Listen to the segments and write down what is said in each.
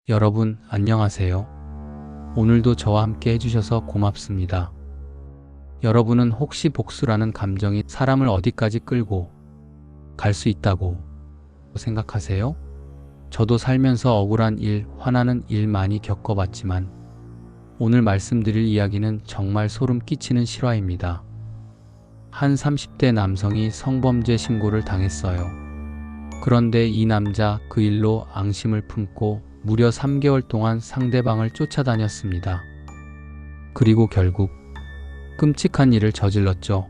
여러분, 안녕하세요. 오늘도 저와 함께 해주셔서 고맙습니다. 여러분은 혹시 복수라는 감정이 사람을 어디까지 끌고 갈 수 있다고 생각하세요? 저도 살면서 억울한 일, 화나는 일 많이 겪어봤지만 오늘 말씀드릴 이야기는 정말 소름 끼치는 실화입니다. 한 30대 남성이 성범죄 신고를 당했어요. 그런데 이 남자 그 일로 앙심을 품고 무려 3개월 동안 상대방을 쫓아다녔습니다. 그리고 결국 끔찍한 일을 저질렀죠.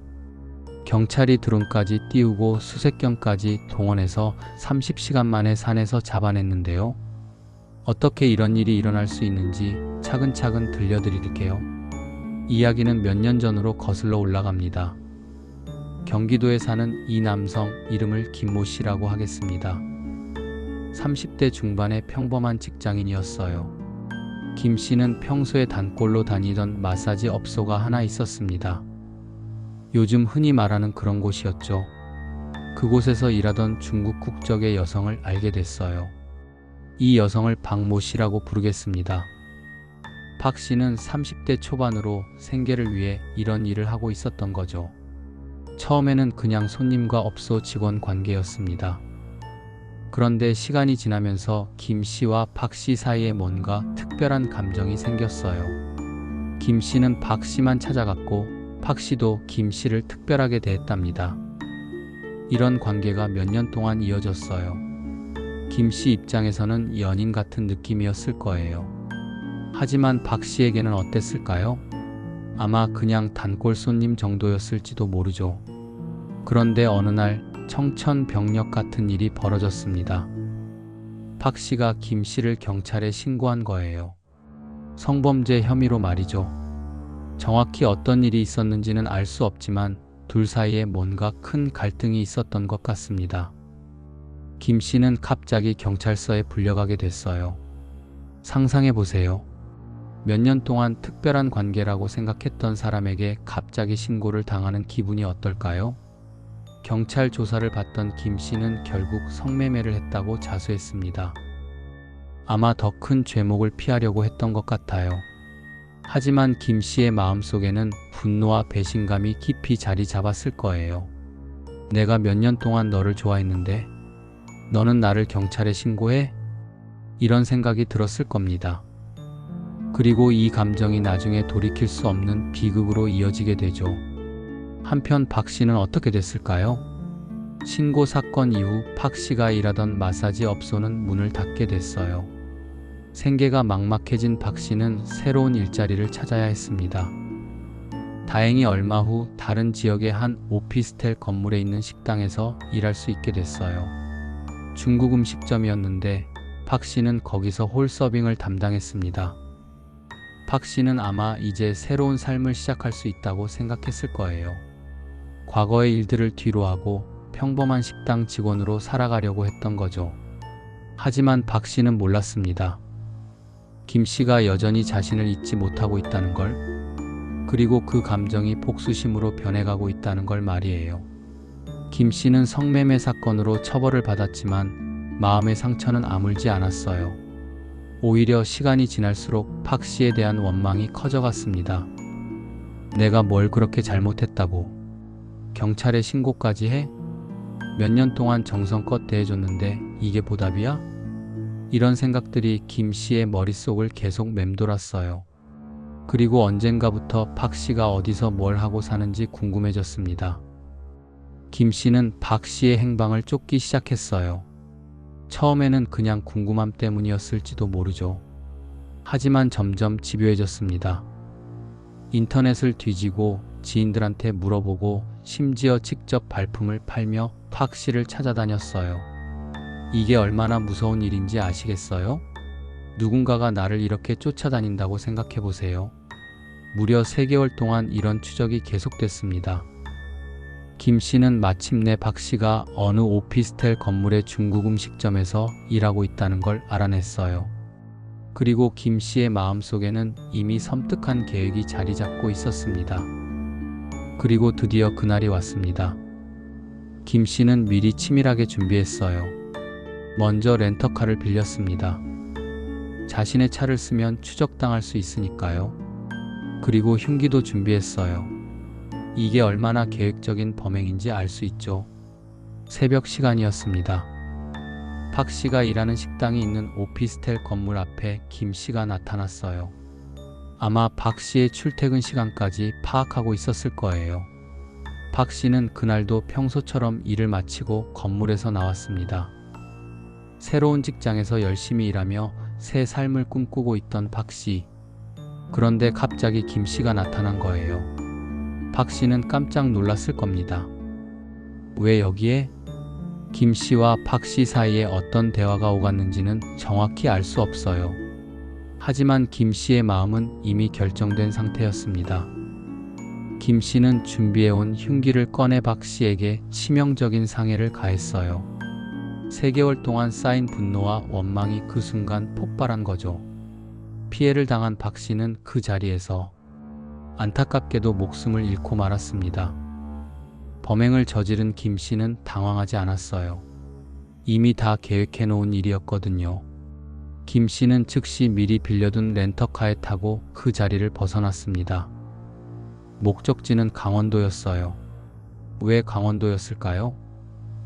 경찰이 드론까지 띄우고 수색견까지 동원해서 30시간 만에 산에서 잡아냈는데요. 어떻게 이런 일이 일어날 수 있는지 차근차근 들려드릴게요. 이야기는 몇 년 전으로 거슬러 올라갑니다. 경기도에 사는 이 남성 이름을 김모 씨라고 하겠습니다. 30대 중반의 평범한 직장인이었어요. 김 씨는 평소에 단골로 다니던 마사지 업소가 하나 있었습니다. 요즘 흔히 말하는 그런 곳이었죠. 그곳에서 일하던 중국 국적의 여성을 알게 됐어요. 이 여성을 박모 씨라고 부르겠습니다. 박 씨는 30대 초반으로 생계를 위해 이런 일을 하고 있었던 거죠. 처음에는 그냥 손님과 업소 직원 관계였습니다. 그런데 시간이 지나면서 김 씨와 박 씨 사이에 뭔가 특별한 감정이 생겼어요. 김 씨는 박 씨만 찾아갔고 박 씨도 김 씨를 특별하게 대했답니다. 이런 관계가 몇 년 동안 이어졌어요. 김 씨 입장에서는 연인 같은 느낌이었을 거예요. 하지만 박 씨에게는 어땠을까요? 아마 그냥 단골 손님 정도였을지도 모르죠. 그런데 어느 날 청천벽력 같은 일이 벌어졌습니다. 박 씨가 김 씨를 경찰에 신고한 거예요. 성범죄 혐의로 말이죠. 정확히 어떤 일이 있었는지는 알 수 없지만 둘 사이에 뭔가 큰 갈등이 있었던 것 같습니다. 김 씨는 갑자기 경찰서에 불려가게 됐어요. 상상해 보세요. 몇 년 동안 특별한 관계라고 생각했던 사람에게 갑자기 신고를 당하는 기분이 어떨까요? 경찰 조사를 받던 김 씨는 결국 성매매를 했다고 자수했습니다. 아마 더 큰 죄목을 피하려고 했던 것 같아요. 하지만 김 씨의 마음속에는 분노와 배신감이 깊이 자리 잡았을 거예요. 내가 몇 년 동안 너를 좋아했는데 너는 나를 경찰에 신고해? 이런 생각이 들었을 겁니다. 그리고 이 감정이 나중에 돌이킬 수 없는 비극으로 이어지게 되죠. 한편 박 씨는 어떻게 됐을까요? 신고 사건 이후 박 씨가 일하던 마사지 업소는 문을 닫게 됐어요. 생계가 막막해진 박 씨는 새로운 일자리를 찾아야 했습니다. 다행히 얼마 후 다른 지역의 한 오피스텔 건물에 있는 식당에서 일할 수 있게 됐어요. 중국 음식점이었는데 박 씨는 거기서 홀 서빙을 담당했습니다. 박 씨는 아마 이제 새로운 삶을 시작할 수 있다고 생각했을 거예요. 과거의 일들을 뒤로하고 평범한 식당 직원으로 살아가려고 했던 거죠. 하지만 박 씨는 몰랐습니다. 김 씨가 여전히 자신을 잊지 못하고 있다는 걸, 그리고 그 감정이 복수심으로 변해가고 있다는 걸 말이에요. 김 씨는 성매매 사건으로 처벌을 받았지만 마음의 상처는 아물지 않았어요. 오히려 시간이 지날수록 박 씨에 대한 원망이 커져갔습니다. 내가 뭘 그렇게 잘못했다고 경찰에 신고까지 해? 몇 년 동안 정성껏 대해줬는데 이게 보답이야? 이런 생각들이 김 씨의 머릿속을 계속 맴돌았어요. 그리고 언젠가부터 박 씨가 어디서 뭘 하고 사는지 궁금해졌습니다. 김 씨는 박 씨의 행방을 쫓기 시작했어요. 처음에는 그냥 궁금함 때문이었을지도 모르죠. 하지만 점점 집요해졌습니다. 인터넷을 뒤지고 지인들한테 물어보고 심지어 직접 발품을 팔며 박 씨를 찾아다녔어요. 이게 얼마나 무서운 일인지 아시겠어요? 누군가가 나를 이렇게 쫓아다닌다고 생각해보세요. 무려 3개월 동안 이런 추적이 계속됐습니다. 김 씨는 마침내 박 씨가 어느 오피스텔 건물의 중국 음식점에서 일하고 있다는 걸 알아냈어요. 그리고 김 씨의 마음속에는 이미 섬뜩한 계획이 자리 잡고 있었습니다. 그리고 드디어 그날이 왔습니다. 김 씨는 미리 치밀하게 준비했어요. 먼저 렌터카를 빌렸습니다. 자신의 차를 쓰면 추적당할 수 있으니까요. 그리고 흉기도 준비했어요. 이게 얼마나 계획적인 범행인지 알 수 있죠. 새벽 시간이었습니다. 박 씨가 일하는 식당이 있는 오피스텔 건물 앞에 김 씨가 나타났어요. 아마 박 씨의 출퇴근 시간까지 파악하고 있었을 거예요. 박 씨는 그날도 평소처럼 일을 마치고 건물에서 나왔습니다. 새로운 직장에서 열심히 일하며 새 삶을 꿈꾸고 있던 박 씨. 그런데 갑자기 김 씨가 나타난 거예요. 박 씨는 깜짝 놀랐을 겁니다. 왜 여기에? 김 씨와 박 씨 사이에 어떤 대화가 오갔는지는 정확히 알 수 없어요. 하지만 김 씨의 마음은 이미 결정된 상태였습니다. 김 씨는 준비해온 흉기를 꺼내 박 씨에게 치명적인 상해를 가했어요. 3개월 동안 쌓인 분노와 원망이 그 순간 폭발한 거죠. 피해를 당한 박 씨는 그 자리에서 안타깝게도 목숨을 잃고 말았습니다. 범행을 저지른 김 씨는 당황하지 않았어요. 이미 다 계획해 놓은 일이었거든요. 김 씨는 즉시 미리 빌려둔 렌터카에 타고 그 자리를 벗어났습니다. 목적지는 강원도였어요. 왜 강원도였을까요?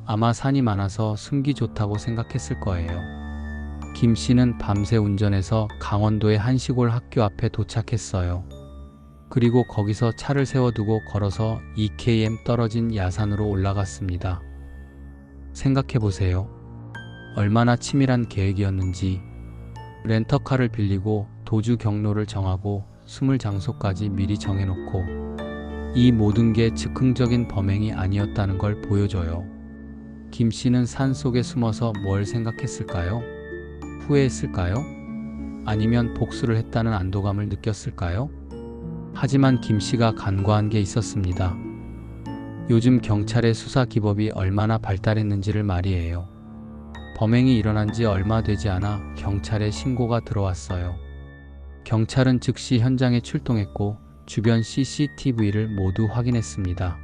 아마 산이 많아서 숨기 좋다고 생각했을 거예요. 김 씨는 밤새 운전해서 강원도의 한 시골 학교 앞에 도착했어요. 그리고 거기서 차를 세워두고 걸어서 2km 떨어진 야산으로 올라갔습니다. 생각해보세요. 얼마나 치밀한 계획이었는지. 렌터카를 빌리고 도주 경로를 정하고 숨을 장소까지 미리 정해놓고 이 모든 게 즉흥적인 범행이 아니었다는 걸 보여줘요. 김 씨는 산 속에 숨어서 뭘 생각했을까요? 후회했을까요? 아니면 복수를 했다는 안도감을 느꼈을까요? 하지만 김 씨가 간과한 게 있었습니다. 요즘 경찰의 수사 기법이 얼마나 발달했는지를 말이에요. 범행이 일어난 지 얼마 되지 않아 경찰에 신고가 들어왔어요. 경찰은 즉시 현장에 출동했고 주변 CCTV를 모두 확인했습니다.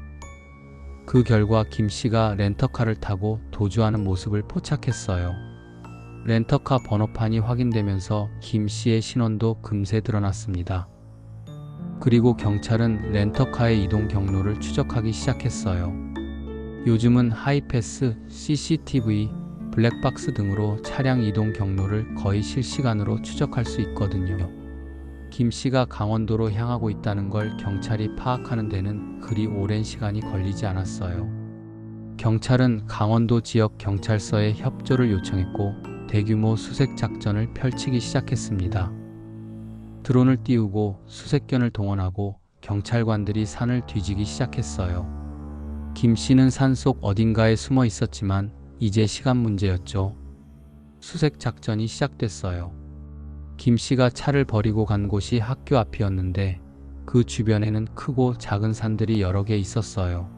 그 결과 김 씨가 렌터카를 타고 도주하는 모습을 포착했어요. 렌터카 번호판이 확인되면서 김 씨의 신원도 금세 드러났습니다. 그리고 경찰은 렌터카의 이동 경로를 추적하기 시작했어요. 요즘은 하이패스, CCTV, 블랙박스 등으로 차량 이동 경로를 거의 실시간으로 추적할 수 있거든요. 김 씨가 강원도로 향하고 있다는 걸 경찰이 파악하는 데는 그리 오랜 시간이 걸리지 않았어요. 경찰은 강원도 지역 경찰서에 협조를 요청했고 대규모 수색 작전을 펼치기 시작했습니다. 드론을 띄우고 수색견을 동원하고 경찰관들이 산을 뒤지기 시작했어요. 김 씨는 산속 어딘가에 숨어 있었지만 이제 시간 문제였죠. 수색 작전이 시작됐어요. 김 씨가 차를 버리고 간 곳이 학교 앞이었는데 그 주변에는 크고 작은 산들이 여러 개 있었어요.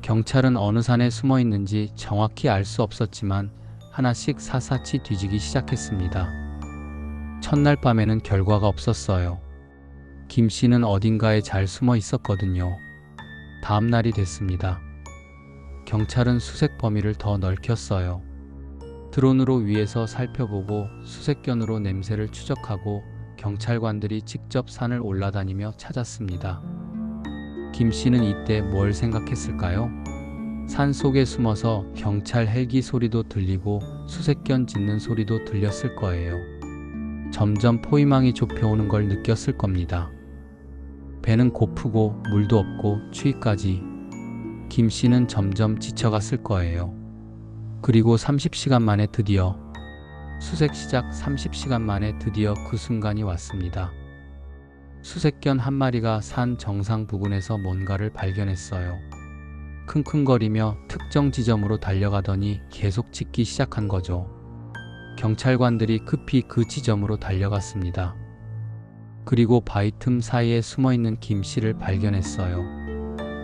경찰은 어느 산에 숨어 있는지 정확히 알 수 없었지만 하나씩 샅샅이 뒤지기 시작했습니다. 첫날 밤에는 결과가 없었어요. 김 씨는 어딘가에 잘 숨어 있었거든요. 다음 날이 됐습니다. 경찰은 수색 범위를 더 넓혔어요. 드론으로 위에서 살펴보고 수색견으로 냄새를 추적하고 경찰관들이 직접 산을 올라다니며 찾았습니다. 김 씨는 이때 뭘 생각했을까요? 산 속에 숨어서 경찰 헬기 소리도 들리고 수색견 짖는 소리도 들렸을 거예요. 점점 포위망이 좁혀오는 걸 느꼈을 겁니다. 배는 고프고 물도 없고 추위까지. 김 씨는 점점 지쳐갔을 거예요. 그리고 30시간 만에 드디어 수색 시작 30시간 만에 드디어 그 순간이 왔습니다. 수색견 한 마리가 산 정상 부근에서 뭔가를 발견했어요. 킁킁거리며 특정 지점으로 달려가더니 계속 짖기 시작한 거죠. 경찰관들이 급히 그 지점으로 달려갔습니다. 그리고 바위 틈 사이에 숨어있는 김 씨를 발견했어요.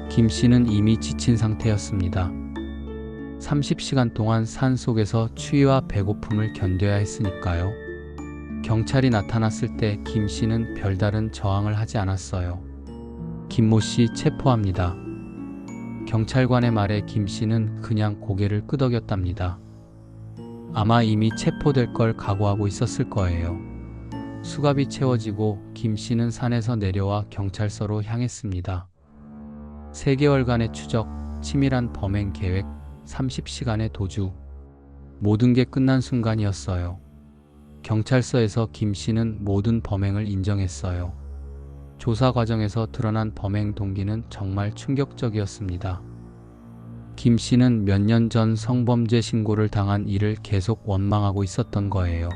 김 씨는 이미 지친 상태였습니다. 30시간 동안 산 속에서 추위와 배고픔을 견뎌야 했으니까요. 경찰이 나타났을 때 김 씨는 별다른 저항을 하지 않았어요. 김모 씨 체포합니다. 경찰관의 말에 김 씨는 그냥 고개를 끄덕였답니다. 아마 이미 체포될 걸 각오하고 있었을 거예요. 수갑이 채워지고 김 씨는 산에서 내려와 경찰서로 향했습니다. 3개월간의 추적, 치밀한 범행 계획, 30시간의 도주. 모든 게 끝난 순간이었어요. 경찰서에서 김 씨는 모든 범행을 인정했어요. 조사 과정에서 드러난 범행 동기는 정말 충격적이었습니다. 김 씨는 몇 년 전 성범죄 신고를 당한 이를 계속 원망하고 있었던 거예요.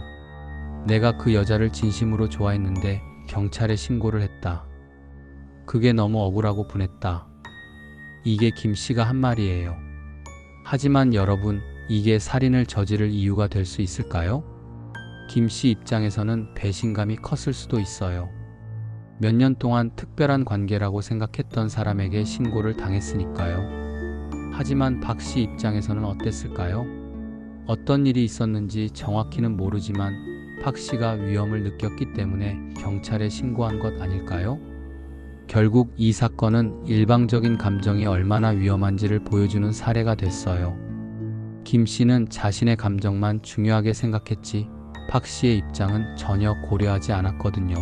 내가 그 여자를 진심으로 좋아했는데 경찰에 신고를 했다. 그게 너무 억울하고 분했다. 이게 김 씨가 한 말이에요. 하지만 여러분, 이게 살인을 저지를 이유가 될 수 있을까요? 김 씨 입장에서는 배신감이 컸을 수도 있어요. 몇 년 동안 특별한 관계라고 생각했던 사람에게 신고를 당했으니까요. 하지만 박 씨 입장에서는 어땠을까요? 어떤 일이 있었는지 정확히는 모르지만 박 씨가 위험을 느꼈기 때문에 경찰에 신고한 것 아닐까요? 결국 이 사건은 일방적인 감정이 얼마나 위험한지를 보여주는 사례가 됐어요. 김 씨는 자신의 감정만 중요하게 생각했지 박 씨의 입장은 전혀 고려하지 않았거든요.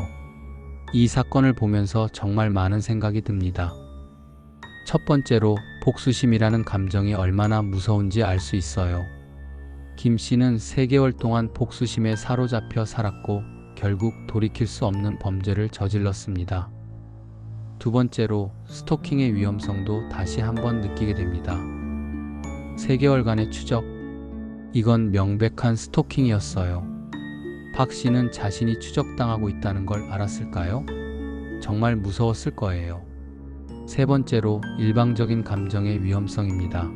이 사건을 보면서 정말 많은 생각이 듭니다. 첫 번째로 복수심이라는 감정이 얼마나 무서운지 알 수 있어요. 김 씨는 3개월 동안 복수심에 사로잡혀 살았고 결국 돌이킬 수 없는 범죄를 저질렀습니다. 두 번째로 스토킹의 위험성도 다시 한번 느끼게 됩니다. 3개월간의 추적, 이건 명백한 스토킹이었어요. 박 씨는 자신이 추적당하고 있다는 걸 알았을까요? 정말 무서웠을 거예요. 세 번째로 일방적인 감정의 위험성입니다.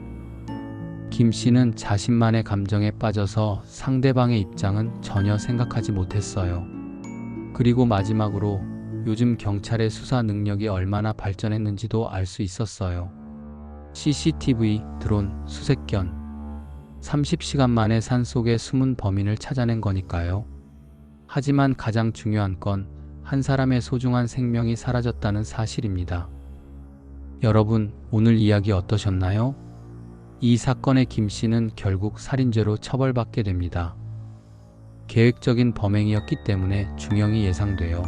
김 씨는 자신만의 감정에 빠져서 상대방의 입장은 전혀 생각하지 못했어요. 그리고 마지막으로 요즘 경찰의 수사 능력이 얼마나 발전했는지도 알 수 있었어요. CCTV, 드론, 수색견. 30시간 만에 산속의 숨은 범인을 찾아낸 거니까요. 하지만 가장 중요한 건 한 사람의 소중한 생명이 사라졌다는 사실입니다. 여러분, 오늘 이야기 어떠셨나요? 이 사건의 김 씨는 결국 살인죄로 처벌받게 됩니다. 계획적인 범행이었기 때문에 중형이 예상돼요.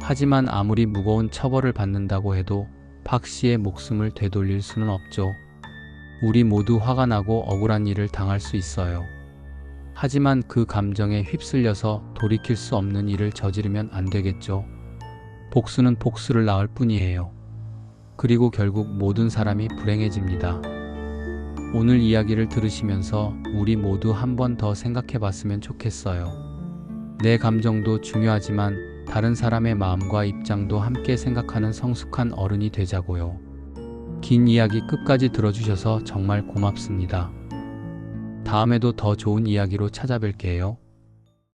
하지만 아무리 무거운 처벌을 받는다고 해도 박 씨의 목숨을 되돌릴 수는 없죠. 우리 모두 화가 나고 억울한 일을 당할 수 있어요. 하지만 그 감정에 휩쓸려서 돌이킬 수 없는 일을 저지르면 안 되겠죠. 복수는 복수를 낳을 뿐이에요. 그리고 결국 모든 사람이 불행해집니다. 오늘 이야기를 들으시면서 우리 모두 한 번 더 생각해 봤으면 좋겠어요. 내 감정도 중요하지만 다른 사람의 마음과 입장도 함께 생각하는 성숙한 어른이 되자고요. 긴 이야기 끝까지 들어주셔서 정말 고맙습니다. 다음에도 더 좋은 이야기로 찾아뵐게요.